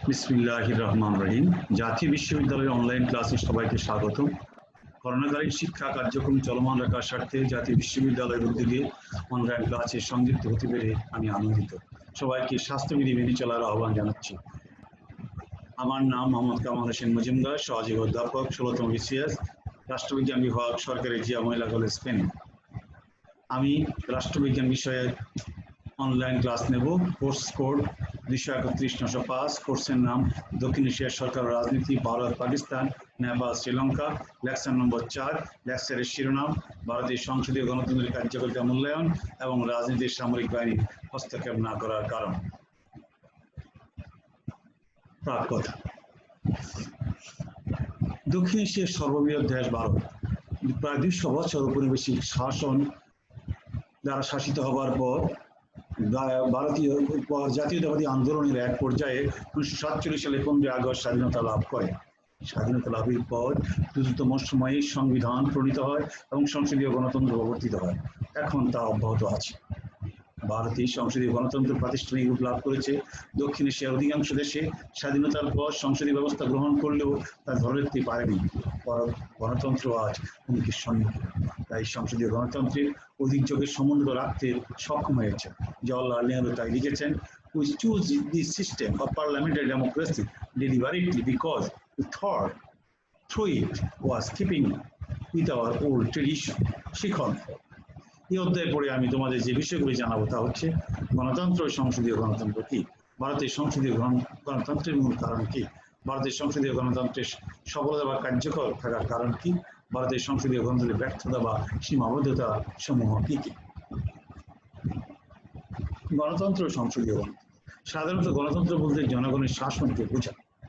বিসমিল্লাহির রহমানির রহিম। জাতীয় বিশ্ববিদ্যালয়ের অনলাইন ক্লাসে সবাইকে স্বাগত। করোনাকালীন শিক্ষা কার্যক্রম চলমান রাখার স্বার্থে জাতীয় বিশ্ববিদ্যালয়ের উদ্যোগে অনলাইন ক্লাসে সংযুক্ত হতে পেরে আমি আনন্দিত। সবাইকে স্বাস্থ্যবিধি মেনে চলার আহ্বান জানাচ্ছি। আমার নাম মোহাম্মদ কামাল হোসেন মজুমদার, সহযোগী অধ্যাপক, 16তম বিসিএস, রাষ্ট্রবিজ্ঞান বিভাগ, সরকারি জিয়া মহিলা কলেজ, ফেনী। আমি রাষ্ট্রবিজ্ঞান বিষয়ে অনলাইন ক্লাস নেব। Course code 231-905। কোর্সের নাম দক্ষিণ এশিয়ার সরকার ও রাজনীতি, ভারত, পাকিস্তান, নেপাল, শ্রীলঙ্কা। Lecture number 4। লেকচারের শিরোনাম ভারতের সংসদীয় গণতন্ত্রের কার্যকারিতা মূল্যায়ন এবং রাজনীতির সামরিক বাহিনীর হস্তক্ষেপ না করার কারণ। প্রাক কথা। দক্ষিণ এশিয়ার সর্ববৃহৎ দেশ ভারত প্রায় 200 বছর উপনিবেশিক শাসন দ্বারা শাসিত হবার পর ভারতীয় জাতীয়তাবাদী আন্দোলনের এক পর্যায়ে 1947 সালে 15 আগস্ট স্বাধীনতা লাভ করে। স্বাধীনতা লাভের পর দ্রুততম সময়ে সংবিধান প্রণীত হয় এবং সংসদীয় গণতন্ত্র প্রবর্তিত হয়। এখন তা অব্যাহত আছে। ভারতীয় সংসদীয় গণতন্ত্র প্রাতিষ্ঠানিক রূপ লাভ করেছে। দক্ষিণ এশিয়ার অধিকাংশ দেশে স্বাধীনতার পর সংসদীয় ব্যবস্থা গ্রহণ করলেও তা ধরে রাখতে পারেনি। গণতন্ত্র আজ হুমকির সম্মুখীন। তাই সংসদীয় গণতন্ত্রের ঐতিহ্যকে সমুন্নত রাখতে সক্ষম হয়েছে। জওহরলাল নেহরু তাই লিখেছেন, "We choose this system of parliamentary democracy deliberately because we thought through it was keeping with our old tradition." শিখন। এই অধ্যায় পড়ে আমি তোমাদের যে বিষয়গুলি জানাবো তা হচ্ছে গণতন্ত্র ও সংসদীয় গণতন্ত্র কি, ভারতের সংসদীয় গণতন্ত্রের মূল কারণ কি, ভারতের সংসদীয় গণতন্ত্রের সফলতা বা কার্যকর থাকার কারণ কি, ভারতের সংসদীয় গণতন্ত্রের ব্যর্থতা বা সীমাবদ্ধতা সমূহ কি কি। গণতন্ত্র ও সংসদীয় গণতন্ত্র। সাধারণত গণতন্ত্র বলতে জনগণের শাসনকে বোঝায়।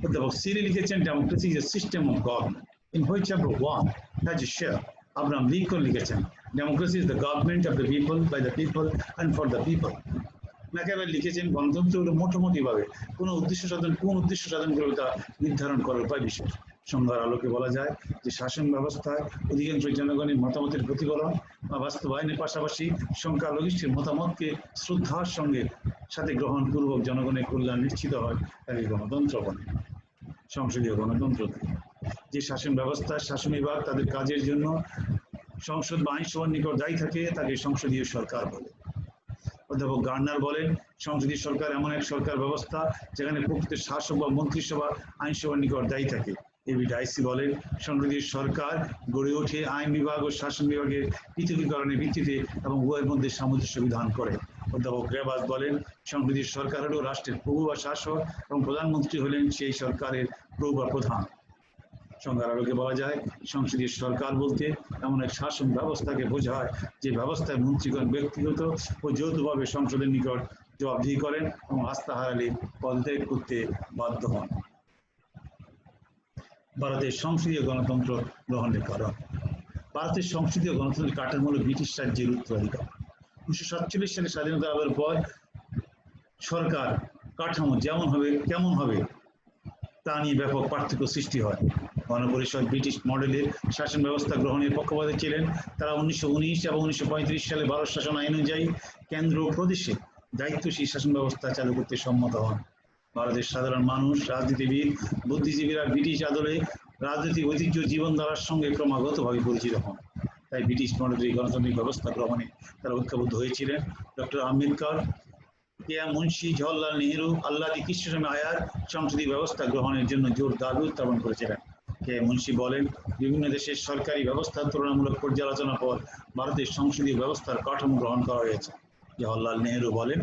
অধ্যাপক সিরি লিখেছেন, democracy is a system of government in which everyone has a share. Abraham Lincoln লিখেছেন, democracy is the government of the people, by the people and for the people. Machiavelli লিখেছেন, গণতন্ত্র হলো মোটামুটিভাবে কোন উদ্দেশ্য সাধন করবে তা নির্ধারণ করার উপায় বিশেষ। সংজ্ঞার আলোকে বলা যায় যে শাসন ব্যবস্থায় অধিকাংশ জনগণের মতামতের প্রতিফলন বা বাস্তবায়নের পাশাপাশি সংখ্যালঘিষ্ঠের মতামতকে শ্রদ্ধার সাথে গ্রহণপূর্বক জনগণের কল্যাণ নিশ্চিত হয়, তাকে গণতন্ত্র বলে। সংসদীয় গণতন্ত্র যে শাসন ব্যবস্থায় শাসন বিভাগ তাদের কাজের জন্য সংসদ বা আইনসভার নিকট দায়ী থাকে তাকে সংসদীয় সরকার বলে। অধ্যাপক গার্নার বলেন, সংসদীয় সরকার এমন এক সরকার ব্যবস্থা যেখানে প্রকৃত শাসক বা মন্ত্রিসভা আইনসভার নিকট দায়ী থাকে। এবি ডাইসি বলেন, সংসদীয় সরকার গড়ে ওঠে আইন বিভাগ ও শাসন বিভাগের পৃথকীকরণের ভিত্তিতে এবং উভয়ের মধ্যে সামঞ্জস্য বিধান করে। অধ্যাপক রেবাস বলেন, সংসদীয় সরকার হল রাষ্ট্রের প্রভু বা শাসক এবং প্রধানমন্ত্রী হলেন সেই সরকারের প্রভু বা প্রধান। সংজ্ঞার আলোকে বলা যায়, সংসদীয় সরকার বলতে এমন এক শাসন ব্যবস্থাকে বোঝায় যে ব্যবস্থায় মন্ত্রীগণ ব্যক্তিগত ও যৌথভাবে সংসদের নিকট জবাবদিহি করেন এবং আস্থা হারালে পদত্যাগ করতে বাধ্য হন। ভারতের সংসদীয় গণতন্ত্র গ্রহণের কারণ। ভারতের সংসদীয় গণতন্ত্রের কাঠামো হল ব্রিটিশ রাজ্যের উত্তরাধিকার। 1947 সালে স্বাধীনতা লাভের পর সরকার কাঠামো কেমন হবে তা নিয়ে ব্যাপক পার্থক্য সৃষ্টি হয়। গণপরিষদ ব্রিটিশ মডেলের শাসন ব্যবস্থা গ্রহণের পক্ষপাতী ছিলেন। তারা 1919 এবং 1935 সালে ভারত শাসন আইন অনুযায়ী কেন্দ্র ও প্রদেশে দায়িত্বশীল শাসন ব্যবস্থা চালু করতে সম্মত হন। ভারতের সাধারণ মানুষ, রাজনীতিবিদ, বুদ্ধিজীবীরা ব্রিটিশ আদলে রাজনৈতিক ঐতিহ্য জীবনধারার সঙ্গে ক্রমাগতভাবে পরিচিত হন। তাই ব্রিটিশ মডেলের গণতান্ত্রিক ব্যবস্থা গ্রহণে তারা ঐক্যবদ্ধ হয়েছিলেন। ডক্টর আম্বেদকর, কেএম মুন্সি, জওহরলাল নেহরু, আল্লাদি কৃষ্ণস্বামী আয়ার সংসদীয় ব্যবস্থা গ্রহণের জন্য জোর দাবি উত্থাপন করেছিলেন। কেএম মুন্সি বলেন, বিভিন্ন দেশের সরকারি ব্যবস্থার তুলনামূলক পর্যালোচনার পর ভারতের সংসদীয় ব্যবস্থার কাঠামো গ্রহণ করা হয়েছে। জওহরলাল নেহরু বলেন,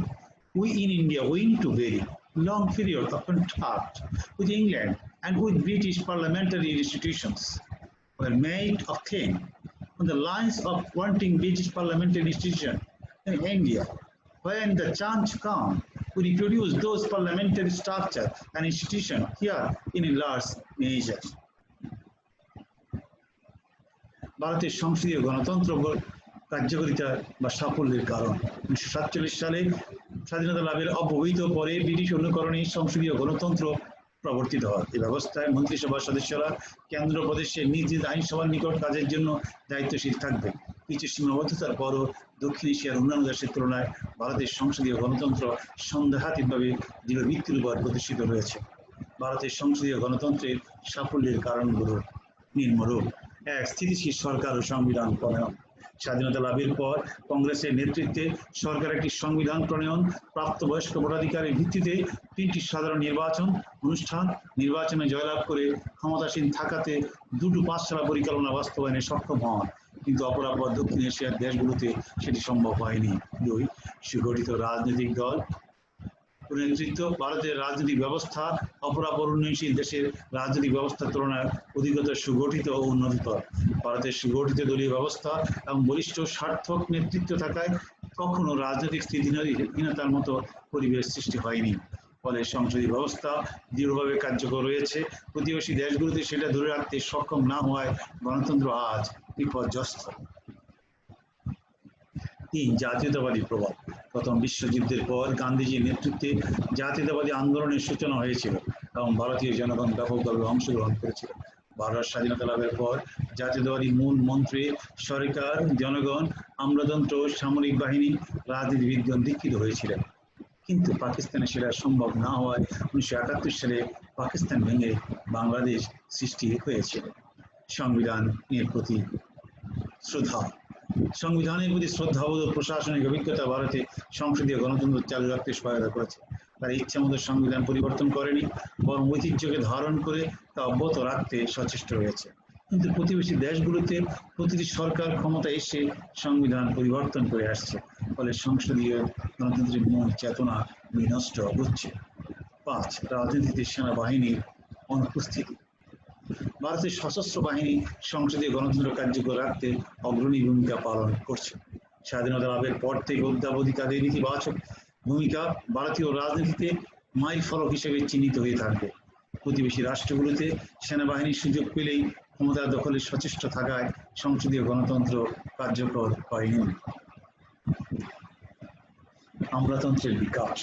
"We in India went to very long period of contact with England and with British parliamentary institutions were made of kin on the lines of wanting British parliamentary institution in India. When the chance come, we reproduce those parliamentary structure and institution here in a large measure." ভারতের সংসদীয় গণতন্ত্র কার্যকারিতা বা সাফল্যের কারণ 1947 সালে স্বাধীনতা লাভের অব্যবহিত পরে ব্রিটিশ অনুকরণে সংসদীয় গণতন্ত্র প্রবর্তিত হয়। এই ব্যবস্থায় মন্ত্রিসভার সদস্যরা কেন্দ্র প্রদেশের নিজ নিজ আইনসভার নিকট কাজের জন্য দায়িত্বশীল থাকবে। কিছু সীমাবদ্ধতার পরও দক্ষিণ এশিয়ার অন্যান্য দেশের তুলনায় ভারতের সংসদীয় গণতন্ত্র সন্দেহাতীতভাবে দৃঢ় ভিত্তির উপর প্রতিষ্ঠিত রয়েছে। ভারতের সংসদীয় গণতন্ত্রের সাফল্যের কারণগুলো নিম্নরূপ: এক, স্থিতিশীল সরকার ও সংবিধান প্রণয়ন। স্বাধীনতা লাভের পর কংগ্রেসের নেতৃত্বে সরকার একটি সংবিধান প্রণয়ন, প্রাপ্তবয়স্ক ভোটাধিকারের ভিত্তিতে 3টি সাধারণ নির্বাচন অনুষ্ঠান, নির্বাচনে জয়লাভ করে ক্ষমতাসীন থাকাতে দুটো পাঁচশালা পরিকল্পনা বাস্তবায়নে সক্ষম হন, কিন্তু অপরাপর দক্ষিণ এশিয়ার দেশগুলোতে সেটি সম্ভব হয়নি। 2, সুগঠিত রাজনৈতিক দল নেতৃত্ব। ভারতের রাজনৈতিক ব্যবস্থা অপরাপর উন্নয়নশীল দেশের রাজনৈতিক ব্যবস্থার তুলনায় অধিকতর সুগঠিত ও উন্নততর। ভারতের সুগঠিত দলীয় ব্যবস্থা এবং বলিষ্ঠ সার্থক নেতৃত্ব থাকায় কখনো রাজনৈতিক স্থিতিহীনতার মতো পরিবেশ সৃষ্টি হয়নি। ফলে সংসদীয় ব্যবস্থা দৃঢ়ভাবে কার্যকর রয়েছে। প্রতিবেশী দেশগুলোতে সেটা ধরে রাখতে সক্ষম না হওয়ায় গণতন্ত্র আজ বিপর্যস্ত। 3, জাতীয়তাবাদী প্রভাব। প্রথম বিশ্বযুদ্ধের পর গান্ধীজির নেতৃত্বে জাতীয়তাবাদী আন্দোলনের সূচনা হয়েছিল এবং ভারতীয় জনগণ ব্যাপকভাবে অংশগ্রহণ করেছিল। ভারত স্বাধীনতা লাভের পর জাতীয়তাবাদী মূল মন্ত্রে সরকার, জনগণ, আমলাতন্ত্র, সামরিক বাহিনী, রাজনীতিবিদগণ দীক্ষিত হয়েছিলেন। কিন্তু পাকিস্তানে সেটা সম্ভব না হওয়ায় 1971 সালে পাকিস্তান ভেঙে বাংলাদেশ সৃষ্টি হয়েছিল। সংবিধানের প্রতি শ্রদ্ধা। সংবিধানের প্রতি শ্রদ্ধাবোধ ও প্রশাসনিক অভিজ্ঞতা ভারতে সংসদীয় গণতন্ত্র চালু রাখতে সহায়তা করেছে। তারা ইচ্ছামতো সংবিধান পরিবর্তন করেনি, বরং ঐতিহ্যকে ধারণ করে তা অব্যাহত রাখতে সচেষ্ট রয়েছে। কিন্তু প্রতিবেশী দেশগুলোতে প্রতিটি সরকার ক্ষমতা এসে সংবিধান পরিবর্তন করে আসছে, ফলে সংসদীয় গণতন্ত্রের মূল চেতনা বিনষ্ট হচ্ছে। 5, রাজনীতিতে সেনাবাহিনীর অনুপস্থিতি। ভারতের সশস্ত্র বাহিনী সংসদীয় গণতন্ত্র কার্যকর রাখতে অগ্রণী ভূমিকা পালন করছে। স্বাধীনতা লাভের পর থেকে অদ্যাবধি তাদের ইতিবাচক ভূমিকা ভারতীয় রাজনীতিতে মাইল ফলক হিসেবে চিহ্নিত হয়ে থাকবে। প্রতিবেশী রাষ্ট্রগুলোতে সেনাবাহিনীর সুযোগ পেলেই ক্ষমতা দখলে সচেষ্ট থাকায় সংসদীয় গণতন্ত্র কার্যকর হয়নি। আমলাতন্ত্রের বিকাশ।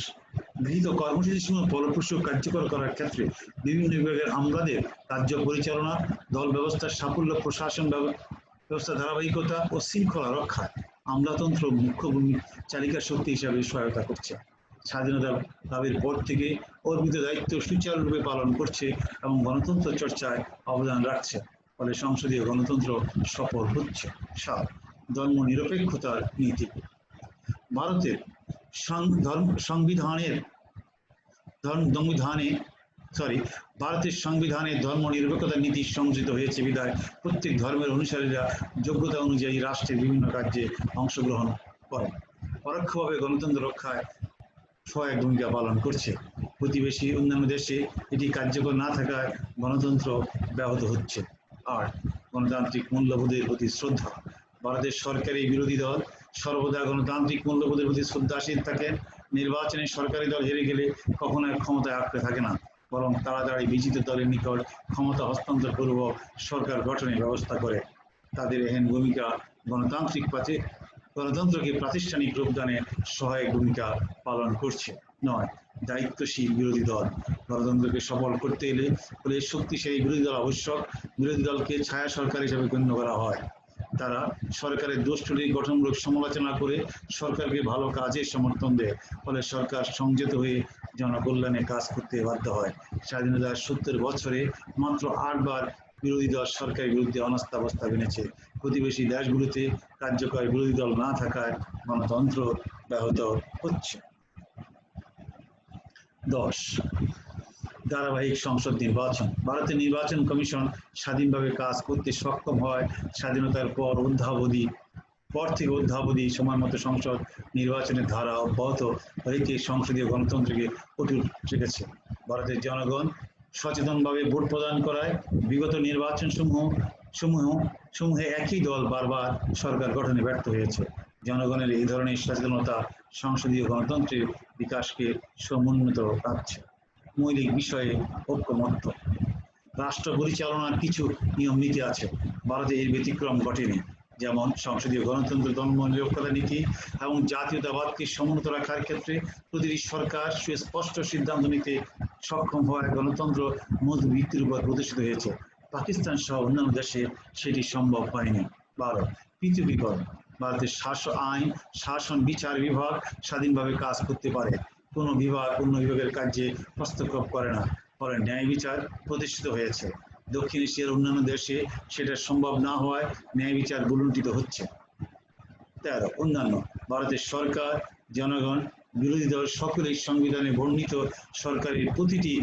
গৃহীত কর্মসূচিসমূহ ফলপ্রসূ কার্যকর করার ক্ষেত্রে বিভিন্ন বিভাগের আমলাদের কার্য পরিচালনা, দল ব্যবস্থার সাফল্য, প্রশাসন ব্যবস্থা ধারাবাহিকতা ও শৃঙ্খলা রক্ষায় আমলাতন্ত্র মুখ্য চালিকা শক্তি হিসাবে সহায়তা করছে। স্বাধীনতা লাভের পর থেকে অর্পিত দায়িত্ব সুচারুরূপে পালন করছে এবং গণতন্ত্র চর্চায় অবদান রাখছে, ফলে সংসদীয় গণতন্ত্র সফল হচ্ছে। 7, ধর্মনিরপেক্ষতার নীতি। ভারতের ভারতের সংবিধানে ধর্মনিরপেক্ষতার নীতি সংযোজিত হয়েছে বিধায় প্রত্যেক ধর্মের অনুসারীরা যোগ্যতা অনুযায়ী রাষ্ট্রের বিভিন্ন কার্যে অংশগ্রহণ করেন। পরোক্ষভাবে গণতন্ত্র রক্ষায় সহায়ক ভূমিকা পালন করছে। প্রতিবেশী অন্যান্য দেশে এটি কার্যকর না থাকায় গণতন্ত্র ব্যাহত হচ্ছে। 8, গণতান্ত্রিক মূল্যবোধের প্রতি শ্রদ্ধা। ভারতের সরকারি বিরোধী দল সর্বদা গণতান্ত্রিক মূল্যবোধের প্রতি শ্রদ্ধাশীল থাকেন। নির্বাচনে সরকারি দল হেরে গেলে কখনো ক্ষমতায় আঁকড়ে থাকে না, বরং তাড়াতাড়ি বিজিত দলের নিকট ক্ষমতা হস্তান্তর পূর্বক সরকার গঠনের ব্যবস্থা করে। তাদের এহেন ভূমিকা গণতন্ত্রকে প্রাতিষ্ঠানিক রূপদানে সহায়ক ভূমিকা পালন করছে। 9, দায়িত্বশীল বিরোধী দল। গণতন্ত্রকে সফল করতে এলে শক্তিশালী বিরোধী দল আবশ্যক। বিরোধী দলকে ছায়া সরকার হিসেবে গণ্য করা হয়। তারা সরকারের দোষ ত্রুটি গঠনমূলক সমালোচনা করে সরকারকে ভালো কাজে সমর্থন দেয়, ফলে সরকার সংযত হয়ে জনকল্যাণে কাজ করতে বাধ্য হয়। স্বাধীনতার 70 বছরে মাত্র 8 বার বিরোধী দল সরকারের বিরুদ্ধে অনাস্থা প্রস্তাব এনেছে। প্রতিবেশী দেশগুলোতে কার্যকর বিরোধী দল না থাকায় গণতন্ত্র ব্যাহত হচ্ছে। 10, ধারাবাহিক সংসদ নির্বাচন। ভারতের নির্বাচন কমিশন স্বাধীনভাবে কাজ করতে সক্ষম হয় স্বাধীনতার পর থেকে অদ্যাবধি সময় মতো সংসদ নির্বাচনের ধারা অব্যাহত রেখে সংসদীয় গণতন্ত্রকে অটুট রেখেছে। ভারতের জনগণ সচেতনভাবে ভোট প্রদান করায় বিগত নির্বাচন সমূহে একই দল বারবার সরকার গঠনে ব্যর্থ হয়েছে। জনগণের এই ধরনের সচেতনতা সংসদীয় গণতন্ত্রের বিকাশকে সমুন্নত রাখছে। মৌলিক বিষয়ে ঐক্যমত্য। রাষ্ট্র পরিচালনার কিছু নিয়ম নীতি আছে, ভারতে এর ব্যতিক্রম ঘটেনি। যেমন সংসদীয় গণতন্ত্র, ধর্ম নিরপেক্ষতা নীতি এবং জাতীয়তাবাদকে সমুন্নত রাখার ক্ষেত্রে প্রতিটি সরকার সুস্পষ্ট সিদ্ধান্ত নিতে সক্ষম হওয়ায় গণতন্ত্র মজবুত ভিত্তির উপর প্রতিষ্ঠিত হয়েছে। পাকিস্তান সহ অন্যান্য দেশে সেটি সম্ভব হয়নি। 12 পৃথকীকরণ। ভারতের শাসন বিচার বিভাগ স্বাধীনভাবে কাজ করতে পারে। কোনো বিভাগ অন্য বিভাগের কাজে হস্তক্ষেপ করে না, ফলে ন্যায় বিচার প্রতিষ্ঠিত হয়েছে। দক্ষিণ এশিয়ার অন্যান্য দেশে সেটা সম্ভব না হওয়ায় ন্যায় বিচার ভুলুণ্ঠিত হচ্ছে। 13 অন্যান্য। ভারতের সরকার, জনগণ, বিরোধী দল সকলেই সংবিধানে বর্ণিত সরকারের প্রতিটি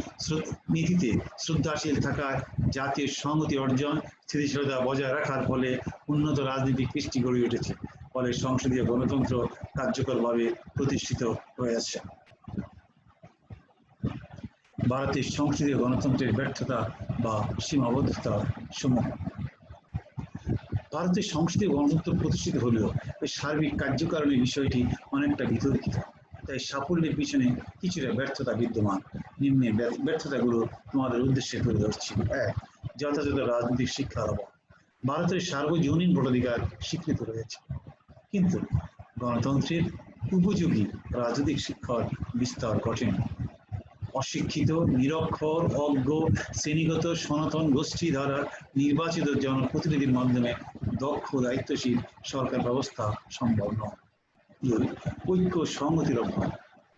নীতিতে শ্রদ্ধাশীল থাকায় জাতীয় সংহতি অর্জন, স্থিতিশীলতা বজায় রাখার ফলে উন্নত রাজনীতি কৃষ্টি গড়ে উঠেছে। ফলে সংসদীয় গণতন্ত্র কার্যকরভাবে প্রতিষ্ঠিত হয়েছে। ভারতের সংসদীয় গণতন্ত্রের ব্যর্থতা বা সীমাবদ্ধতা সমূহ। ভারতের সংসদীয় গণতন্ত্র প্রতিষ্ঠিত হলেও এর সার্বিক কার্যকারণের বিষয়টি অনেকটা বিতর্কিত। তাই সাফল্যের পিছনে কিছুটা ব্যর্থতা বিদ্যমান। নিম্নে ব্যর্থতাগুলো তোমাদের উদ্দেশ্যে তুলে ধরছি। 1 যথাযথ রাজনৈতিক শিক্ষার অভাব। ভারতের সার্বজনীন ভোটাধিকার স্বীকৃত রয়েছে, কিন্তু গণতন্ত্রের উপযোগী রাজনৈতিক শিক্ষার বিস্তার ঘটেনি। অশিক্ষিত, নিরক্ষর, অজ্ঞ, শ্রেণীগত সনাতন গোষ্ঠী দ্বারা নির্বাচিত জনপ্রতিনিধির মাধ্যমে দক্ষ দায়িত্বশীল সরকার ব্যবস্থা সম্ভব নয়। ঐক্য সংহতির অভাব।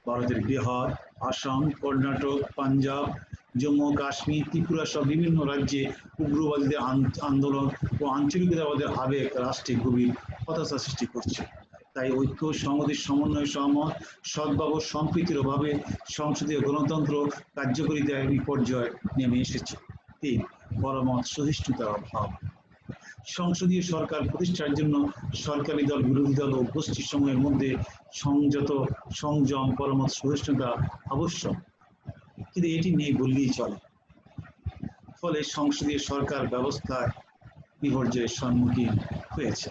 ভারতের বিহার, আসাম, কর্ণাটক, পাঞ্জাব, জম্মু কাশ্মীর, ত্রিপুরা সহ বিভিন্ন রাজ্যে উগ্রবাদীদের আন্দোলন ও আঞ্চলিকতাবাদের আবেগ রাষ্ট্রে গভীর হতাশা সৃষ্টি করছে। তাই ঐক্য সংহতির সমন্বয়, সহমত, সদ্ভাব, সম্প্রীতির অভাবে সংসদীয় গণতন্ত্র কার্যকরিতার বিপর্যয় নেমে এসেছে। 3 পরমত সহিষ্ণুতার অভাব। সংসদীয় সরকার প্রতিষ্ঠার জন্য সরকারি দল, বিরোধী দল ও গোষ্ঠী সমূহের মধ্যে সংযম, পরমত সহিষ্ণুতা আবশ্যক, কিন্তু এটি নেই বললেই চলে। ফলে সংসদীয় সরকার ব্যবস্থার বিপর্যয়ের সম্মুখীন হয়েছে।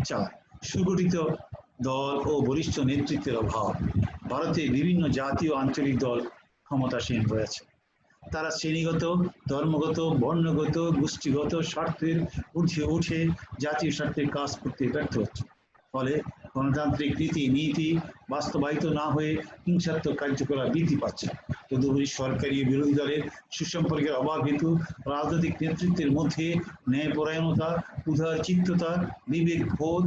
4 সুগঠিত দল ও বরিষ্ঠ নেতৃত্বের অভাব। ভারতে বিভিন্ন জাতীয় আঞ্চলিক দল ক্ষমতাসীন রয়েছে। তারা শ্রেণীগত, ধর্মগত, বর্ণগত, গোষ্ঠীগত স্বার্থের ঊর্ধ্বে উঠে জাতীয় স্বার্থে কাজ করতে ব্যর্থ হচ্ছে। ফলে গণতান্ত্রিক রীতি-নীতি বাস্তবায়িত না হয়ে হিংসাত্মক কার্যকলাপ বৃদ্ধি পাচ্ছে। তদুপরি সরকারি ও বিরোধী দলের সুসম্পর্কের অভাব হেতু রাজনৈতিক নেতৃত্বের মধ্যে ন্যায়পরায়ণতা, উদারচিত্ততা, বিবেকবোধ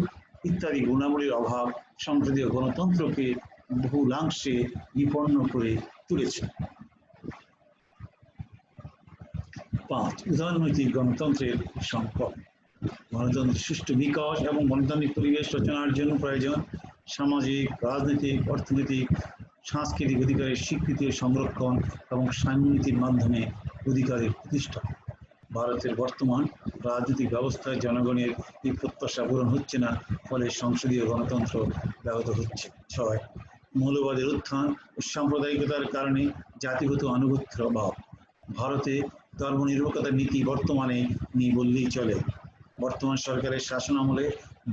ইত্যাদি গুণাবলীর অভাব সংসদীয় গণতন্ত্রকে বহুলাংশে বিপন্ন করে তুলেছে। 5 উদারনৈতিক গণতন্ত্রের সংকট। গণতন্ত্রের সুষ্ঠু বিকাশ এবং গণতান্ত্রিক পরিবেশ রচনার জন্য প্রয়োজন সামাজিক, রাজনৈতিক, অর্থনৈতিক, সাংস্কৃতিক অধিকারের স্বীকৃতি ও সংরক্ষণ এবং সাম্যনীতির মাধ্যমে অধিকারের প্রতিষ্ঠা। ভারতের বর্তমান রাজনৈতিক ব্যবস্থায় জনগণের এই প্রত্যাশা পূরণ হচ্ছে না, ফলে সংসদীয় গণতন্ত্র ব্যাহত হচ্ছে। 6 মৌলবাদের উত্থান ও সাম্প্রদায়িকতার কারণে জাতিগত আনুগত্যের অভাব। ভারতে ধর্মনিরপেক্ষতার নীতি বর্তমানে নেই বললেই চলে। বর্তমান সরকারের শাসন আমলে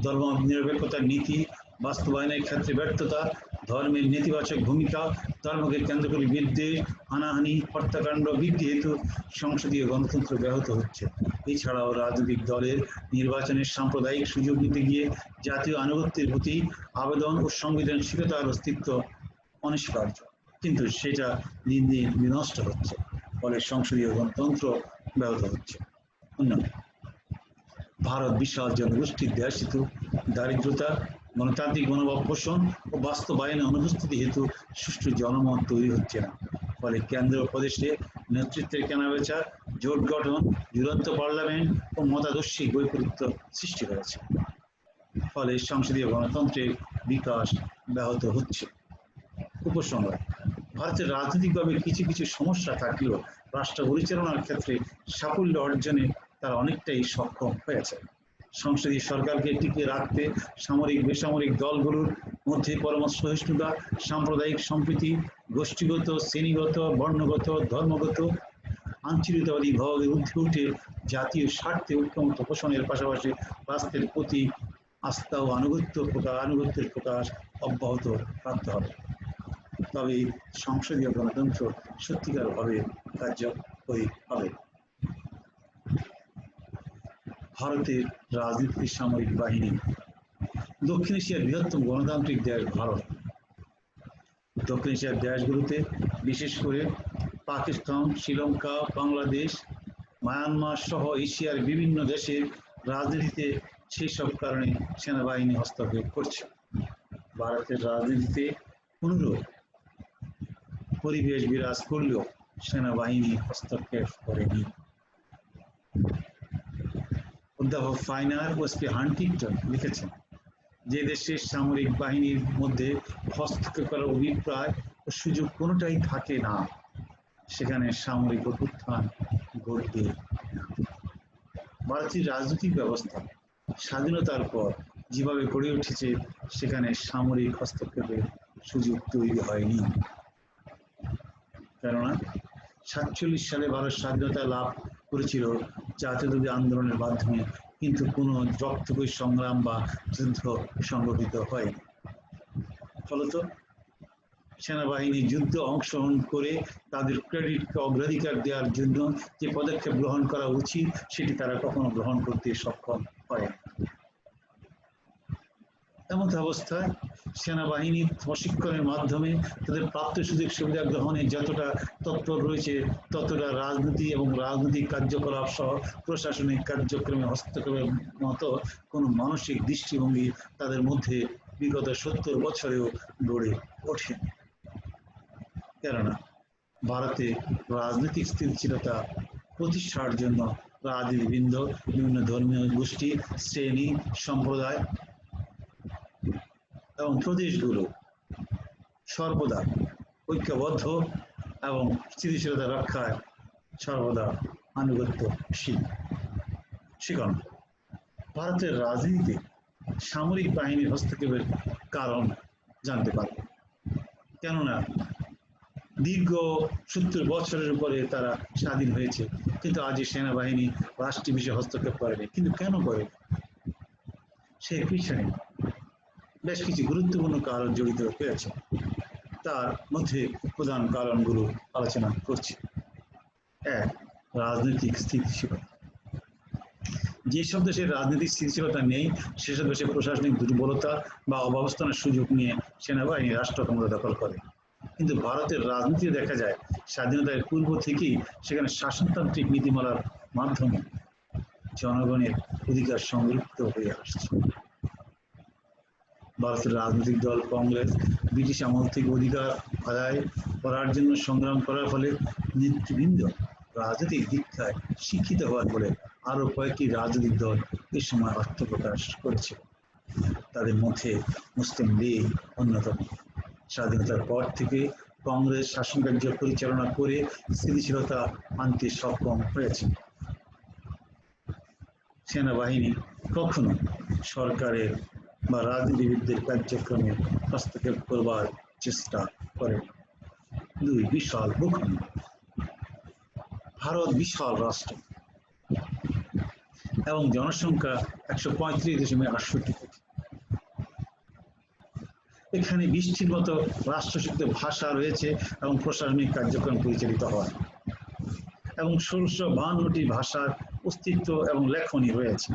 ধর্মনিরপেক্ষতার নীতি বাস্তবায়নের ক্ষেত্রে ব্যর্থতা, ধর্মের নেতিবাচক ভূমিকা, ধর্মকে কেন্দ্র করে বিদ্বেষ, হানাহানি, হত্যাকাণ্ড বৃদ্ধি হেতু সংসদীয় গণতন্ত্র ব্যাহত হচ্ছে। এছাড়াও রাজনৈতিক দলের নির্বাচনের সাম্প্রদায়িক সুযোগ নিতে গিয়ে জাতীয় আনুগত্যের প্রতি আবেদন ও সংবিধানশীলতার অস্তিত্ব অনিষ্কার্য, কিন্তু সেটা দিন দিন বিনষ্ট হচ্ছে। ফলে সংসদীয় গণতন্ত্র ব্যাহত হচ্ছে। ভারত বিশাল জনগোষ্ঠীর দেশ হেতু দারিদ্রতা, গণতান্ত্রিক মনোভাব পোষণ ও বাস্তবায়নে অনুপস্থিতি হেতু সুষ্ঠু জনমত তৈরি হচ্ছে না। ফলে কেন্দ্র প্রদেশে নেতৃত্বের কেনাবেচা, জোট গঠন, ঝুলন্ত পার্লামেন্ট ও মতাদর্শী বৈপরীত্য সৃষ্টি হয়েছে। ফলে সংসদীয় গণতন্ত্রের বিকাশ ব্যাহত হচ্ছে। উপসংহার: ভারতের রাজনৈতিকভাবে কিছু কিছু সমস্যা থাকলেও রাষ্ট্র পরিচালনার ক্ষেত্রে সাফল্য অর্জনে তারা অনেকটাই সক্ষম হয়েছে। সংসদীয় সরকারকে টিকিয়ে রাখতে সামরিক বেসামরিক দলগুলোর মধ্যে পরমত সহিষ্ণুতা, সাম্প্রদায়িক সম্প্রীতি, গোষ্ঠীগত, শ্রেণীগত, বর্ণগত, ধর্মগত, আঞ্চলিকতাবাদী ভাবের ঊর্ধ্বে উঠে জাতীয় স্বার্থে ঐক্যমত্য পোষণের পাশাপাশি রাষ্ট্রের প্রতি আস্থা ও আনুগত্যের প্রকাশ অব্যাহত রাখতে হবে। তবে সংসদীয় গণতন্ত্র সত্যিকারভাবে কার্যকরী হবে। ভারতের রাজনীতি সামরিক বাহিনী। দক্ষিণ এশিয়ার বৃহত্তম গণতান্ত্রিক দেশ ভারত। দক্ষিণ এশিয়ার দেশগুলোতে বিশেষ করে পাকিস্তান, শ্রীলঙ্কা, বাংলাদেশ, মায়ানমার সহ এশিয়ার বিভিন্ন দেশের রাজনীতিতে সেই সব কারণে সেনাবাহিনী হস্তক্ষেপ করছে। ভারতের রাজনীতিতে অনুরূপ পরিবেশ বিরাজ করলেও সেনাবাহিনী হস্তক্ষেপ করেনি। অধ্যাপক ফাইনার ওএসপি হান্টিংটন লিখেছেন, যে দেশের সামরিক বাহিনীর মধ্যে হস্তক্ষেপ করার অভিপ্রায় ও সুযোগ কোনোটাই থাকে না, সেখানে সামরিক অভ্যুত্থান ঘটবে। ভারতের রাজনৈতিক ব্যবস্থা স্বাধীনতার পর যেভাবে গড়ে উঠেছে, সেখানে সামরিক হস্তক্ষেপের সুযোগ তৈরি হয়নি। কেননা 47 সালে ভারত স্বাধীনতা লাভ করেছিল জাতীয়তাবাদী আন্দোলনের মাধ্যমে, কিন্তু কোনো রক্তক্ষয়ী সংগ্রাম বা যুদ্ধ সংগঠিত হয়নি। ফলত সেনাবাহিনী যুদ্ধে অংশগ্রহণ করে তাদের ক্রেডিটকে অগ্রাধিকার দেওয়ার জন্য যে পদক্ষেপ গ্রহণ করা উচিত, সেটি তারা কখনো গ্রহণ করতে সক্ষম হয়। এমন অবস্থায় সেনাবাহিনীর প্রশিক্ষণের মাধ্যমে তাদের প্রাপ্ত সুযোগ সুবিধা গ্রহণে যতটা তৎপর রয়েছে, ততটা রাজনীতি এবং রাজনৈতিক কার্যকলাপ সহ প্রশাসনিক কার্যক্রমে হস্তক্ষেপের মতো কোনো মানসিক দৃষ্টিভঙ্গি তাদের মধ্যে বিগত 70 বছরেও গড়ে ওঠে। কেননা ভারতে রাজনৈতিক স্থিতিশীলতা প্রতিষ্ঠার জন্য রাজনীতিবৃন্দ, বিভিন্ন ধর্মীয় গোষ্ঠী, শ্রেণী, সম্প্রদায় এবং প্রদেশগুলো সর্বদা ঐক্যবদ্ধ এবং স্থিতিশীলতা রক্ষায় সর্বদা আনুগত্যশীল। শিখন ভারতের রাজনীতিতে সামরিক বাহিনীর হস্তক্ষেপের কারণ জানতে পারবে। কেননা দীর্ঘ 70 বছরের উপরে তারা স্বাধীন হয়েছে, কিন্তু আজ সেনাবাহিনী রাষ্ট্রীয় বিষয়ে হস্তক্ষেপ করেনি। কিন্তু কেন করে? সেই পিছনে বেশ কিছু গুরুত্বপূর্ণ কারণ জড়িত হয়েছে। তার মধ্যে প্রধান কারণগুলো আলোচনা করছি। 1. রাজনৈতিক স্থিতিশীলতা। যেসব দেশের রাজনৈতিক স্থিতিশীলতা নেই, সেসব দেশে প্রশাসনিক দুর্বলতা বা অব্যবস্থানের সুযোগ নিয়ে সেনাবাহিনী রাষ্ট্র ক্ষমতা দখল করে। কিন্তু ভারতের রাজনীতিতে দেখা যায়, স্বাধীনতার পূর্ব থেকেই সেখানে শাসনতান্ত্রিক নীতিমালার মাধ্যমে জনগণের অধিকার সংরক্ষিত হয়ে আসছে। ভারতের রাজনৈতিক দল কংগ্রেস ব্রিটিশ আমল থেকে অধিকার আদায় করার জন্য সংগ্রাম করার ফলে নেতৃবৃন্দ রাজনৈতিক দীক্ষায় শিক্ষিত হওয়ার ফলে আরো কয়েকটি রাজনৈতিক দল এ সময় আত্মপ্রকাশ করেছে। তাদের মধ্যে মুসলিম লীগ অন্যতম। স্বাধীনতার পর থেকে কংগ্রেস শাসনকার্য পরিচালনা করে স্থিতিশীলতা আনতে সক্ষম হয়েছে। সেনাবাহিনী কখনো সরকারের বা রাজনীতিবিদদের কার্যক্রমে হস্তক্ষেপ করবার চেষ্টা করে। 2. বিশাল ভূখণ্ড। ভারত বিশাল রাষ্ট্র এবং জনসংখ্যা 135.68 কোটি। এখানে 20টির মতো রাষ্ট্রশিক্ষিত ভাষা রয়েছে এবং প্রশাসনিক কার্যক্রম পরিচালিত হয়, এবং 1652টি ভাষার অস্তিত্ব এবং লেখনী রয়েছে।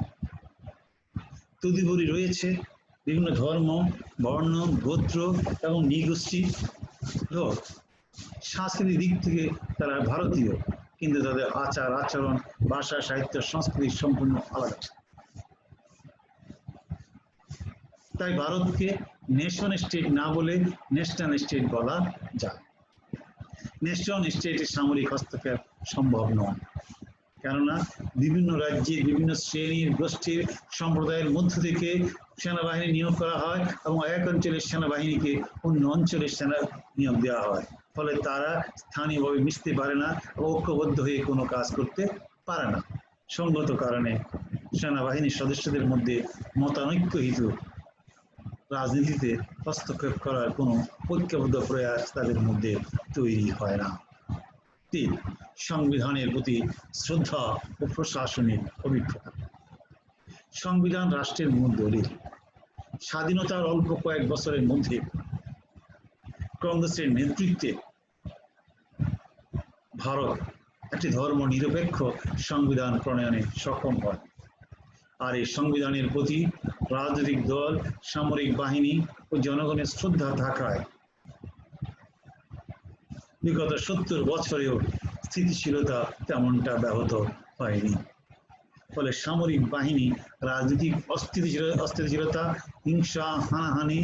তদুপরি রয়েছে বিভিন্ন ধর্ম, বর্ণ, গোত্র এবং নৃগোষ্ঠী লোক। সাংস্কৃতিক দিক থেকে তারা ভারতীয়, কিন্তু তাদের আচার আচরণ, ভাষা, সাহিত্য, সংস্কৃতি সম্পূর্ণ আলাদা। তাই ভারতকে নেশন স্টেট না বলে ন্যাশনাল স্টেট বলা যায়। নেশন স্টেটের সামরিক হস্তক্ষেপ সম্ভব নয়, কেননা বিভিন্ন রাজ্যে বিভিন্ন শ্রেণীর, গোষ্ঠীর, সম্প্রদায়ের মধ্য থেকে সেনাবাহিনী নিয়োগ করা হয় এবং এক অঞ্চলের সেনাবাহিনীকে অন্য অঞ্চলের সেনা নিয়োগ দেওয়া হয়। ফলে তারা স্থানীয়ভাবে মিশতে পারে না, ঐক্যবদ্ধ হয়ে কোনো কাজ করতে পারে না। সঙ্গত কারণে সেনাবাহিনীর সদস্যদের মধ্যে মতানৈক্য হেতু রাজনীতিতে হস্তক্ষেপ করার কোনো ঐক্যবদ্ধ প্রয়াস তাদের মধ্যে তৈরি হয় না। 3. সংবিধানের প্রতি শ্রদ্ধা ও প্রশাসনিক অভিজ্ঞতা। সংবিধান রাষ্ট্রের মূল দলিল। স্বাধীনতার অল্প কয়েক বছরের মধ্যে কংগ্রেসের নেতৃত্বে ভারত একটি ধর্ম নিরপেক্ষ সংবিধান প্রণয়নে সক্ষম হয়। আর এই সংবিধানের প্রতি রাজনৈতিক দল, সামরিক বাহিনী ও জনগণের শ্রদ্ধা থাকায় বিগত 70 বছরেও স্থিতিশীলতা তেমনটা ব্যাহত হয়নি। ফলে সামরিক বাহিনী রাজনৈতিক অস্থিতিশীলতা, হিংসা, হানাহানি,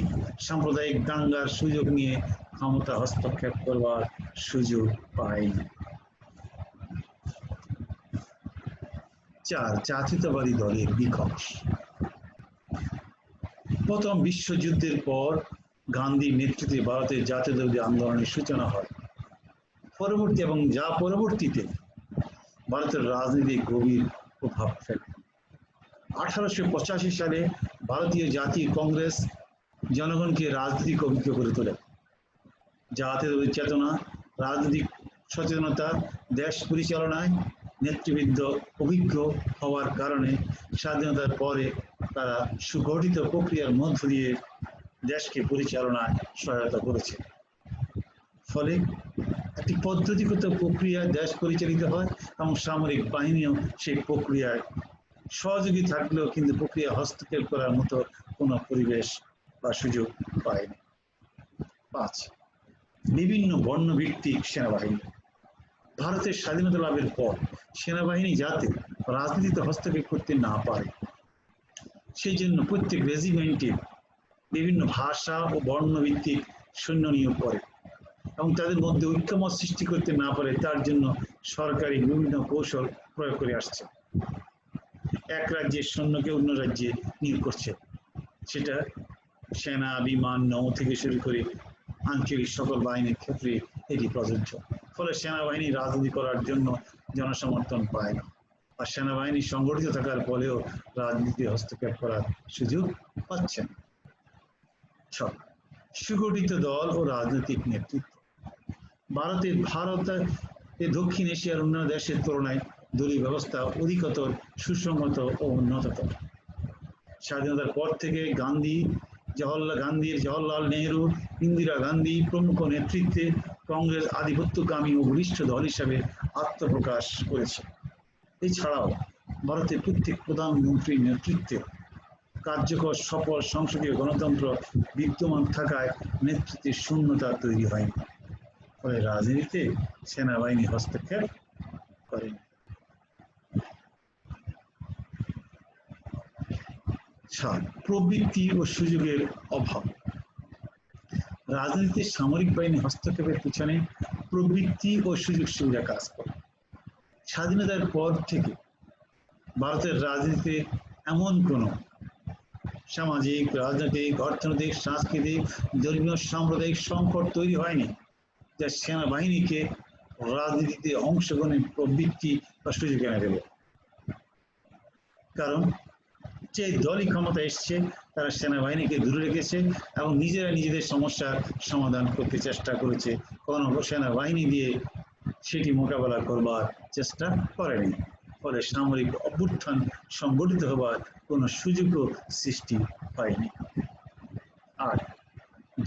সাম্প্রদায়িক দাঙ্গার সুযোগ নিয়ে ক্ষমতা হস্তক্ষেপ করবার সুযোগ পায়নি। 4. জাতীয়তাবাদী দলের বিকাশ। প্রথম বিশ্বযুদ্ধের পর গান্ধীর নেতৃত্বে ভারতের জাতীয়তাবাদী আন্দোলনের সূচনা হয়। পরবর্তীতে ভারতের রাজনীতি গভীর প্রভাব ফেলে। 1885 সালে ভারতীয় জাতীয় কংগ্রেস জনগণকে রাজনৈতিক অভিজ্ঞ করে তোলে। জাতীয়তাবাদী চেতনা, রাজনৈতিক সচেতনতা, দেশ পরিচালনায় নেতৃবৃন্দ অভিজ্ঞ হওয়ার কারণে স্বাধীনতার পরে তারা সুগঠিত প্রক্রিয়ার মধ্য দিয়ে দেশকে পরিচালনায় সহায়তা করেছে। ফলে একটি পদ্ধতিগত প্রক্রিয়ায় দেশ পরিচালিত হয় এবং সামরিক বাহিনীও সেই প্রক্রিয়ায় সহযোগী থাকলেও কিন্তু প্রক্রিয়া হস্তক্ষেপ করার মতো কোনো পরিবেশ বা সুযোগ পায়নি। 5. বিভিন্ন বর্ণভিত্তিক সেনাবাহিনী। ভারতের স্বাধীনতা লাভের পর সেনাবাহিনী যাতে রাজনীতিতে হস্তক্ষেপ করতে না পারে সেই জন্য প্রত্যেক রেজিমেন্টে বিভিন্ন ভাষা ও বর্ণভিত্তিক সৈন্য নিয়োগ করে এবং তাদের মধ্যে ঐক্যমত সৃষ্টি করতে না পারে তার জন্য সরকারি বিভিন্ন কৌশল প্রয়োগ করে আসছে। এক রাজ্যের সৈন্যকে অন্য রাজ্যে নিয়োগ করছে, সেটা সেনা, বিমান, নৌ থেকে শুরু করে আঞ্চলিক সকল বাহিনীর ক্ষেত্রে এটি প্রযোজ্য। ফলে সেনাবাহিনী রাজনীতি করার জন্য জনসমর্থন পায় না, আর সেনাবাহিনী সংগঠিত থাকার ফলেও রাজনীতিতে হস্তক্ষেপ করার সুযোগ পাচ্ছে না। 6. সুগঠিত দল ও রাজনৈতিক নেতৃত্ব। ভারত দক্ষিণ এশিয়ার অন্যান্য দেশের তুলনায় দলীয় ব্যবস্থা অধিকতর সুসংহত ও উন্নততর। স্বাধীনতার পর থেকে জওহরলাল নেহরু, ইন্দিরা গান্ধী প্রমুখ নেতৃত্বে কংগ্রেস আধিপত্যকামী ও বলিষ্ঠ দল হিসাবে আত্মপ্রকাশ করেছে। এছাড়াও ভারতের প্রত্যেক প্রধানমন্ত্রীর নেতৃত্বে কার্যকর সফল সংসদীয় গণতন্ত্র বিদ্যমান থাকায় নেতৃত্বের শূন্যতা তৈরি হয়নি। ফলে রাজনীতিতে সেনাবাহিনী হস্তক্ষেপ করেনি। 7. প্রবৃত্তি ও সুযোগের অভাব। রাজনীতিতে সামরিক বাহিনী হস্তক্ষেপের পিছনে প্রবৃত্তি ও সুযোগ সুবিধা কাজ করে। স্বাধীনতার পর থেকে ভারতের রাজনীতিতে এমন কোনো সামাজিক, রাজনৈতিক, অর্থনৈতিক, সাংস্কৃতিক, ধর্মীয়, সাম্প্রদায়িক সংকট তৈরি হয়নি যা সেনাবাহিনীকে রাজনীতিতে অংশগ্রহণের প্রবৃত্তি বা সুযোগ এনে দেবে। কারণ যে দলই ক্ষমতা এসছে তারা সেনাবাহিনীকে দূরে রেখেছে এবং নিজেরা নিজেদের সমস্যার সমাধান করতে চেষ্টা করেছে, কোনো সেনাবাহিনী দিয়ে সেটি মোকাবেলা করবার চেষ্টা করেনি। ফলে সামরিক অভ্যুত্থান সংগঠিত হবার কোনো সুযোগও সৃষ্টি হয়নি। আর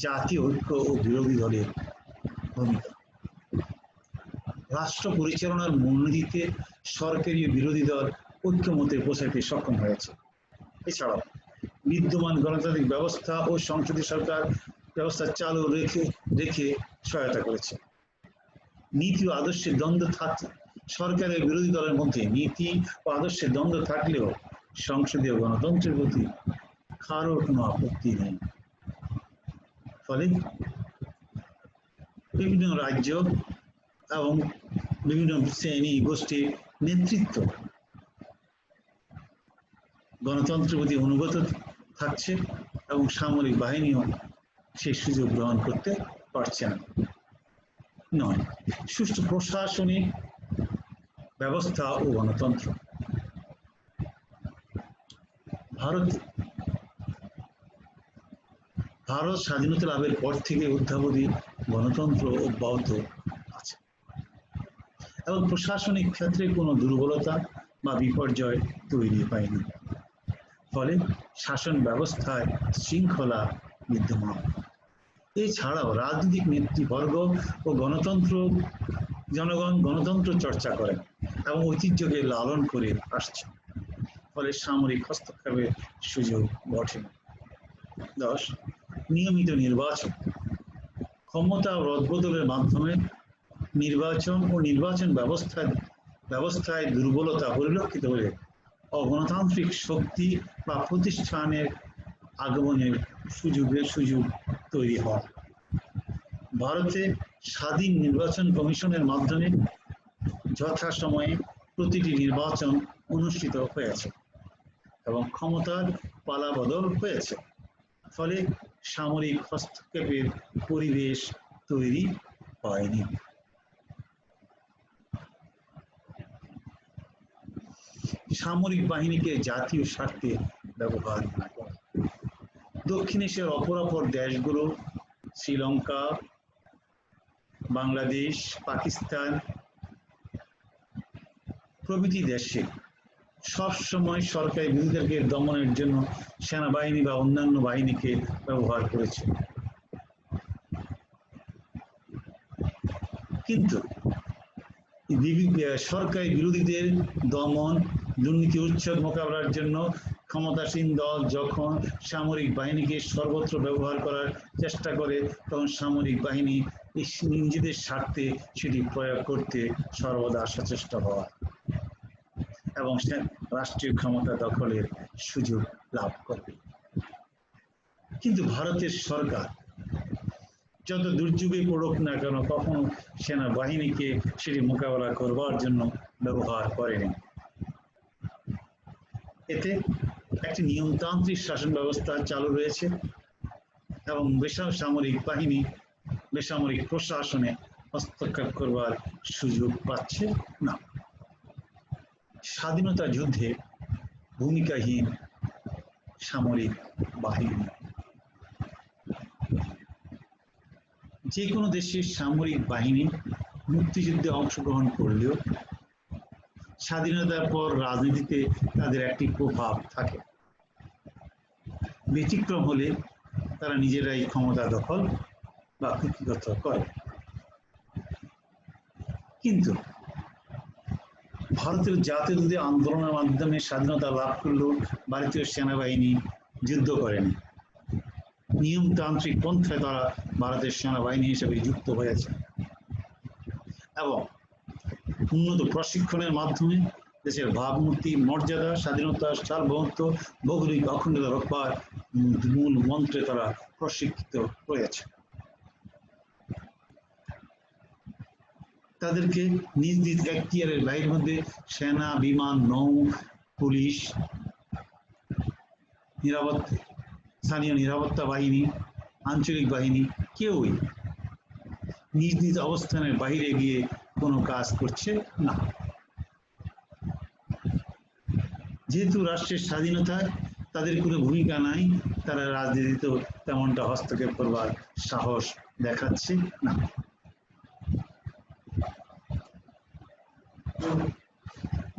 জাতীয় ঐক্য ও বিরোধী দলের ভূমিকা। রাষ্ট্র পরিচালনার মূলনীতিতে সরকারি ও বিরোধী দল ঐক্যমতে পৌঁছাতে সক্ষম হয়েছে। এছাড়াও বিদ্যমান গণতান্ত্রিক ব্যবস্থা ও সংসদীয় সরকার ব্যবস্থা চালু রেখে সহায়তা করেছে। নীতি ও আদর্শের দ্বন্দ্ব থাকলে সরকারের বিরোধী দলের মধ্যে নীতি ও আদর্শের দ্বন্দ্ব থাকলেও সংসদীয় গণতন্ত্রের প্রতি কারো কোনো আপত্তি নেই। ফলে বিভিন্ন রাজ্য এবং বিভিন্ন শ্রেণী গোষ্ঠীর নেতৃত্ব গণতন্ত্রের প্রতি অনুগত থাকছে এবং সামরিক বাহিনীও সেই সুযোগ গ্রহণ করতে পারছে না। 9. সুষ্ঠু প্রশাসনিক ব্যবস্থা ও গণতন্ত্র। ভারত স্বাধীনতা লাভের পর থেকে অদ্যাবধি গণতন্ত্র অব্যাহত আছে এবং প্রশাসনিক ক্ষেত্রে কোনো দুর্বলতা বা বিপর্যয় তৈরি হয়নি। ফলে শাসন ব্যবস্থায় শৃঙ্খলা বিদ্যমান। এছাড়াও রাজনৈতিক নেতৃবর্গ ও জনগণ গণতন্ত্র চর্চা করেন এবং ঐতিহ্যকে লালন করে আসছে। ফলে সামরিক হস্তক্ষেপের সুযোগ ঘটে না। 10. নিয়মিত নির্বাচন। ক্ষমতা রদবদলের মাধ্যমে নির্বাচন ও নির্বাচন ব্যবস্থায় দুর্বলতা পরিলক্ষিত হলে অগণতান্ত্রিক শক্তি বা প্রতিষ্ঠানের আগমনের সুযোগ তৈরি হয়। ভারতে স্বাধীন নির্বাচন কমিশনের মাধ্যমে যথাসময়ে প্রতিটি নির্বাচন অনুষ্ঠিত হয়েছে এবং ক্ষমতার পালাবদল হয়েছে, ফলে সামরিক হস্তক্ষেপের পরিবেশ তৈরি হয়নি। সামরিক বাহিনীকে জাতীয় স্বার্থে ব্যবহার না করা। দক্ষিণ এশিয়ার অপরাপর দেশগুলো শ্রীলঙ্কা, বাংলাদেশ, পাকিস্তান প্রভৃতি দেশে সবসময় সরকারি বিরোধীদের দমনের জন্য সেনাবাহিনী বা অন্যান্য বাহিনীকে ব্যবহার করেছে। কিন্তু সরকারি বিরোধীদের দমন, দুর্নীতি উচ্ছেদ মোকাবেলার জন্য ক্ষমতাসীন দল যখন সামরিক বাহিনীকে সর্বত্র ব্যবহার করার চেষ্টা করে, তখন সামরিক বাহিনী নিজেদের স্বার্থে সেটি প্রয়োগ করতে সর্বদা সচেষ্ট হওয়া এবং রাষ্ট্রীয় ক্ষমতা দখলের সুযোগ লাভ করবে। কিন্তু ভারতের সরকার যত দুর্যোগে পড়ুক না কেন, কখনো সেনাবাহিনীকে সেটি মোকাবেলা করবার জন্য ব্যবহার করেনি। এতে একটি নিয়মতান্ত্রিক শাসন ব্যবস্থা চালু রয়েছে এবং বেসামরিক প্রশাসনে হস্তক্ষেপ করবার সুযোগ পাচ্ছে না। স্বাধীনতা যুদ্ধে ভূমিকাহীন সামরিক বাহিনী। যে কোনো দেশের সামরিক বাহিনী মুক্তিযুদ্ধে অংশগ্রহণ করলেও স্বাধীনতার পর রাজনীতিতে তাদের একটি প্রভাব থাকে। ব্যতিক্রম হলে তারা নিজেরাই ক্ষমতা দখল বা কুক্ষিগত করে। কিন্তু ভারতের জাতীয়তাবাদী আন্দোলনের মাধ্যমে স্বাধীনতা লাভ করলেও ভারতীয় সেনাবাহিনী যুদ্ধ করেনি। নিয়মতান্ত্রিক পন্থায় তারা ভারতের সেনাবাহিনী হিসেবে যুক্ত হয়েছে এবং উন্নত প্রশিক্ষণের মাধ্যমে দেশের ভাবমূর্তি, মর্যাদা, স্বাধীনতা, সার্বভৌমত্ব, ভৌগোলিক অখণ্ডতা রক্ষার মূল মন্ত্রে তারা প্রশিক্ষিত হয়েছে। তাদেরকে নিজ নিজ এখতিয়ারের বাইরের মধ্যে সেনা, বিমান, নৌ, পুলিশ, স্থানীয় নিরাপত্তা বাহিনী, আঞ্চলিক বাহিনী কেউই নিজ নিজ অবস্থানের বাইরে গিয়ে কোনো কাজ করছে না। যেহেতু রাষ্ট্রের স্বাধীনতায় তাদের কোনো ভূমিকা নাই, তারা রাজনীতিতেও তেমনটা হস্তক্ষেপ করবার সাহস দেখাচ্ছে না।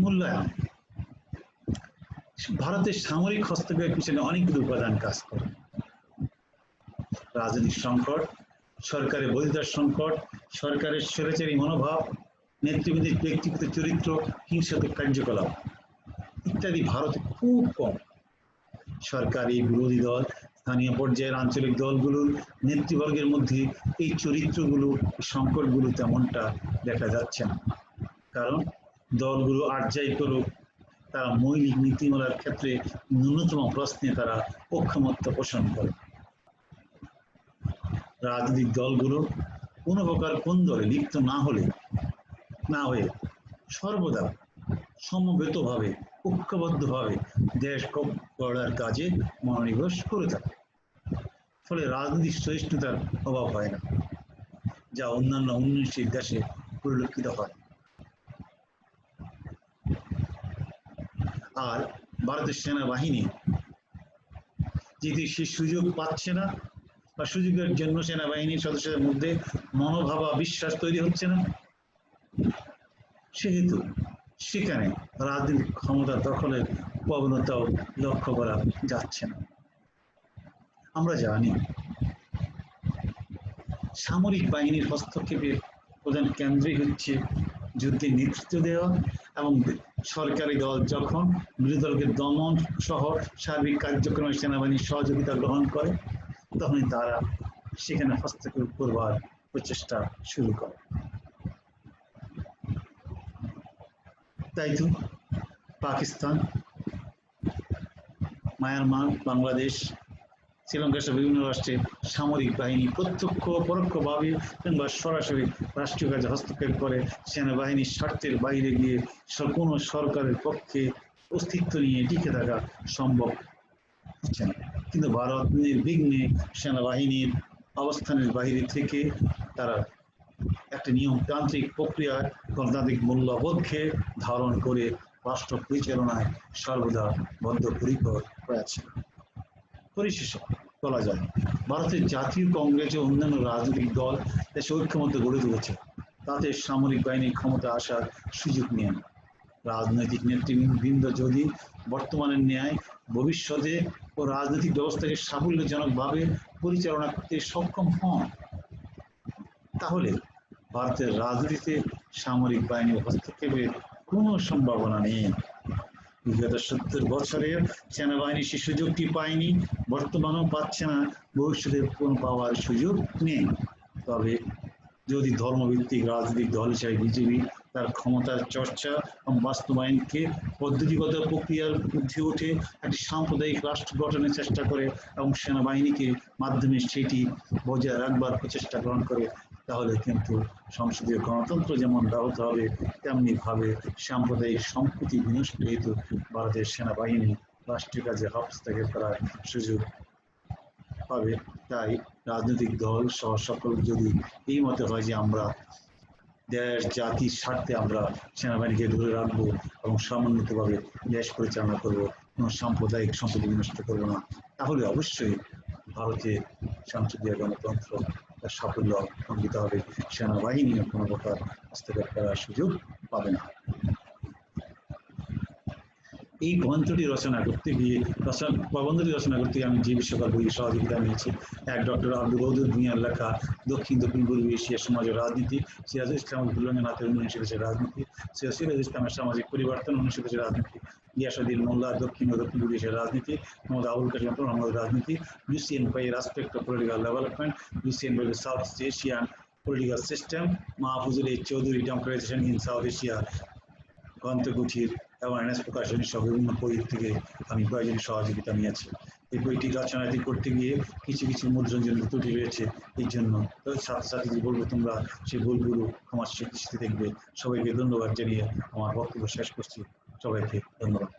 মূল্যায়ন। ভারতের সামরিক হস্তক্ষেপের পিছনে অনেকগুলো উপাদান কাজ করে। রাজনৈতিক সংকট, সরকারের বৈধতার সংকট, সরকারের স্বৈরাচারী মনোভাব, নেতৃবৃন্দের ব্যক্তিগত চরিত্র, হিংসাত্মক কার্যকলাপ ইত্যাদি ভারতে খুব কম। সরকারি, বিরোধী দল, স্থানীয় পর্যায়ের আঞ্চলিক দলগুলোর নেতৃবর্গের মধ্যে এই চরিত্রগুলো, সংকটগুলো তেমনটা দেখা যাচ্ছে না। কারণ দলগুলো আর যাই করুক, তারা মৌলিক নীতিমালার ক্ষেত্রে ন্যূনতম প্রশ্নে তারা অক্ষমত্ব পোষণ করে। রাজনৈতিক দলগুলো কোনো প্রকার কোন্দলে লিপ্ত না হয়ে সর্বদা সমবেতভাবে, ঐক্যবদ্ধভাবে দেশ গড়ার কাজে মনোনিবেশ করে থাকে। ফলে রাজনৈতিক সহিষ্ণুতার অভাব হয় না, যা অন্যান্য উন্নয়নশীল দেশে পরিলক্ষিত হয়। আর ভারতের সেনাবাহিনী যেহেতু সে সুযোগ পাচ্ছে না বা সুযোগের জন্য সেনাবাহিনীর সদস্যদের মধ্যে মনোভাব বা বিশ্বাস তৈরি হচ্ছে না, সেহেতু সেখানে রাজনৈতিক ক্ষমতা দখলের প্রবণতাও লক্ষ্য করা যাচ্ছে না। আমরা জানি সামরিক বাহিনীর হস্তক্ষেপের প্রধান কেন্দ্রই হচ্ছে যুদ্ধে নেতৃত্ব দেওয়া এবং সরকারি দল যখন বিরোধী দলকে দমন সহ সার্বিক কার্যক্রমে সেনাবাহিনীর সহযোগিতা গ্রহণ করে, তখনই তারা সেখানে হস্তক্ষেপ করবার প্রচেষ্টা শুরু করে। তাই তো পাকিস্তান, মায়ানমার, বাংলাদেশ, শ্রীলঙ্কা সহ বিভিন্ন রাষ্ট্রে সামরিক বাহিনী প্রত্যক্ষ পরোক্ষভাবে কিংবা সরাসরি রাষ্ট্রীয় কাজে হস্তক্ষেপ করে সেনাবাহিনীর স্বার্থের বাইরে গিয়ে কোনো সরকারের পক্ষে অস্তিত্ব নিয়ে টিকে থাকা সম্ভব হচ্ছে না। কিন্তু ভারত নির্বিঘ্নে সেনাবাহিনীর অবস্থানের বাইরে থেকে তারা একটা নিয়মতান্ত্রিক প্রক্রিয়া, গণতান্ত্রিক মূল্যবোধকে ধারণ করে রাষ্ট্র পরিচালনায় সর্বদা বদ্ধপরিকর হয়েছে। পরিশেষে বলা যায়, ভারতের জাতীয় কংগ্রেস ও অন্যান্য রাজনৈতিক দল দেশে ঐক্যমত্য গড়ে তুলেছে, তাতে সামরিক বাহিনীর ক্ষমতা আসার সুযোগ নেন। রাজনৈতিক নেতৃবৃন্দ যদি বর্তমানের ন্যায় ভবিষ্যতে ও রাজনৈতিক ব্যবস্থাকে সাফল্যজনকভাবে পরিচালনা করতে সক্ষম হন, তাহলে ভারতের রাজনীতিতে সামরিক বাহিনীর হস্তক্ষেপের কোনো সম্ভাবনা নেই। বিগত 70 বছরের সেনাবাহিনী সে সুযোগটি পায়নি, বর্তমানেও পাচ্ছে না, ভবিষ্যতে কোনো পাওয়ার সুযোগ নেই। তবে যদি ধর্মভিত্তিক রাজনৈতিক দল হিসেবে বিজেপি তার ক্ষমতার চর্চা এবং বাস্তবায়নকে পদ্ধতিগত প্রক্রিয়ার ঊর্ধ্বে উঠে একটি সাম্প্রদায়িক রাষ্ট্র গঠনের চেষ্টা করে এবং সেনাবাহিনীকে মাধ্যমে সেটি বজায় রাখবার প্রচেষ্টা গ্রহণ করে, তাহলে কিন্তু সংসদীয় গণতন্ত্র যেমন ব্যাহত হবে, তেমনি ভাবে সাম্প্রদায়িক সম্প্রীতি বিনষ্ট হেতু ভারতের সেনাবাহিনী রাষ্ট্রীয় কাজে হস্তক্ষেপ করার সুযোগ পাবে। তাই রাজনৈতিক দল সহ সকল যদি এই মতে হয় যে আমরা দেশ জাতির স্বার্থে আমরা সেনাবাহিনীকে ধরে রাখবো এবং সমন্বিতভাবে দেশ পরিচালনা করবো, কোনো সাম্প্রদায়িক সম্প্রীতি বিনষ্ট করবো না, তাহলে অবশ্যই ভারতের সংসদীয় গণতন্ত্র তার সাফল্য অর্জিত হবে, সেনাবাহিনীও কোনো প্রকার হস্তক্ষেপ করার সুযোগ পাবে না। এই প্রবন্ধটি রচনা করতে গিয়ে আমি যে বিষয়কাল বই সহযোগিতা নিয়েছি, এক ডক্টর আব্দুল ওদুদ ভূঁইয়ার লেখা দক্ষিণ পূর্ব এশিয়া সমাজের রাজনীতি, সিরাজুল ইসলাম ভুলরঙ্গনাথের 19 দেশের রাজনীতি, সিরাজুল ইসলামের সামাজিক পরিবর্তন 19 দেশের রাজনীতি, গিয়াসউদ্দিন মোল্লা দক্ষিণ ও দক্ষিণ পূর্ব এশিয়ার রাজনীতি, মোহাম্মদ আবুল কাসিম মোহাম্মদ রাজনীতি, লুসিয়ান পাইয়ের aspect of political development, Lucian পাইয়ের South Asian political system, Mahfuzul Chowdhury democratization in South Asia, গ্রন্থগুঠির এবং এনএস প্রকাশনী সহ বিভিন্ন বই থেকে আমি কয়েকজনের সহযোগিতা নিয়েছি। এই বইটি রচনাটি করতে গিয়ে কিছু কিছু মুদ্রণজনিত ত্রুটি রয়েছে, এই জন্য ছাত্রছাত্রীদের বলবো তোমরা সেই বইগুলো আমার দৃষ্টিতে দেখবে। সবাইকে ধন্যবাদ জানিয়ে আমার বক্তব্য শেষ করছি। সবাইকে ধন্যবাদ।